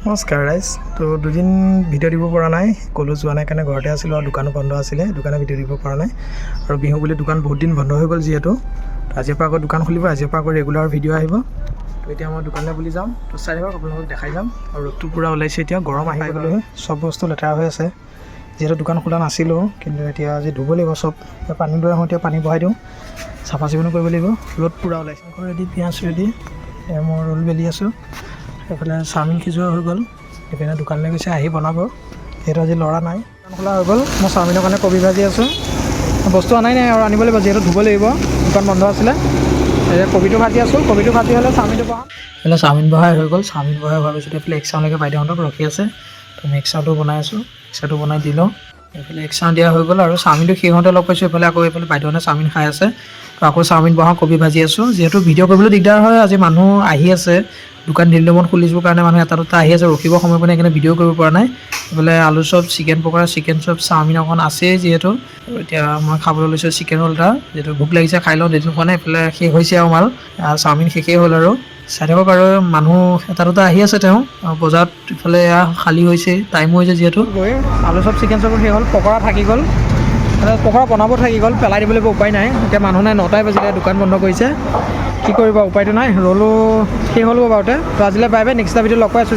নমস্কাৰ ৰাইজ। তো দুদিন ভিডিঅ' দিব পৰা নাই, ক'লো যোৱা নাই কাৰণে ঘৰতে আছিলোঁ আৰু দোকানো বন্ধ আছিলে, দোকানে ভিডিঅ' দিব পৰা নাই। আৰু বিহু বুলি দোকান বহুত দিন বন্ধ হৈ গ'ল যিহেতু, আজিৰ পৰা আকৌ দোকান খুলিব, আজিৰ পৰা আকৌ ৰেগুলাৰ ভিডিঅ' আহিব। তো এতিয়া মই দোকানলৈ বুলি যাম, তো চাই থাকক, আপোনালোকক দেখাই যাম। আৰু ৰ'দটো পূৰা ওলাইছে, এতিয়া গৰম আহি গ'লৈ চব বস্তু লেতেৰা হৈ আছে, যিহেতু দোকান খোলা নাছিলোঁ। কিন্তু এতিয়া আজি ধুব লাগিব চব, পানী লৈ আহোঁ, এতিয়া পানী বহাই দিওঁ, চাফা চিকুণো কৰিব লাগিব। ৰ'দ পূৰা ওলাইছে, ৰেডি, পিঁয়াজ ৰেডি, মই ৰোল বেলি আছোঁ। এইফালে চাওমিন সিজোৱা হৈ গ'ল, এইপিনে দোকানলৈ গৈছে, আহি বনাব। যিহেতু আজি ল'ৰা নাই, দোকান খোলা হৈ গ'ল। মই চাওমিনৰ কাৰণে কবি ভাজি আছোঁ, বস্তু আনাই নাই আৰু আনিব লাগিব, যিহেতু ধুব লাগিব, দোকান বন্ধ আছিলে। এতিয়া কবিটো ভাজি আছোঁ, কবিটো ভাজি হ'লে চাওমিনটো বহাম। এইফালে চাওমিন বহাই হৈ গ'ল, চাওমিন বহাই হোৱাৰ পিছত এইফালে এক চাওলৈকে বাইদেউহঁতক ৰখি আছে, তো মই এক চাওটো বনাই আছোঁ, এক চাওটো বনাই দি লওঁ। এইফালে এক চাও দিয়া হৈ গ'ল আৰু চাওমিনটো সিহঁতে লগ পাইছোঁ। এইফালে বাইদেউহঁতে চাওমিন খাই আছে, তো আকৌ চাওমিন বহাওঁ, কবি ভাজি আছোঁ। যিহেতু ভিডিঅ' কৰিবলৈ দিগদাৰ হয়, আজি মানুহ আহি আছে, দোকান দিল্লীমত খুলিবৰ কাৰণে মানুহ এটা দুটা আহি আছে, ৰখিব সময় পোৱা নাই, সেইকাৰণে ভিডিঅ' কৰিব পৰা নাই। এইফালে আলু চপ, চিকেন পকৰা, চিকেন চপ, চাওমিন অকণ আছেই যিহেতু। এতিয়া মই খাবলৈ লৈছোঁ চিকেন ৰ'ল এটা, যিহেতু ভোক লাগিছে, খাই লওঁ, দুদিন খোৱা নাই। এইফালে শেষ হৈছে আৰু মাল, চাওমিন শেষেই হ'ল আৰু চাই থাকক। আৰু মানুহ এটা দুটা আহি আছে, তেওঁ বজাৰত ইফালে খালী হৈছে, টাইমো হৈছে যিহেতু। গৈ আলু চপ, চিকেন চপ শেষ হ'ল, পকৰা থাকি গ'ল, পকৰা বনাব থাকি গ'ল, পেলাই দিবলৈ উপায় নাই। এতিয়া মানুহ নাই, 9টাই বাজিলে, দোকান বন্ধ কৰিছে, কি কৰিব উপায়টো নাই। ৰ'লো শেষ হ'ল বাৰুতে। তো আজিলৈ বাই বাই, নেক্সট এটা ভিডিঅ' লগ পাই আছোঁ।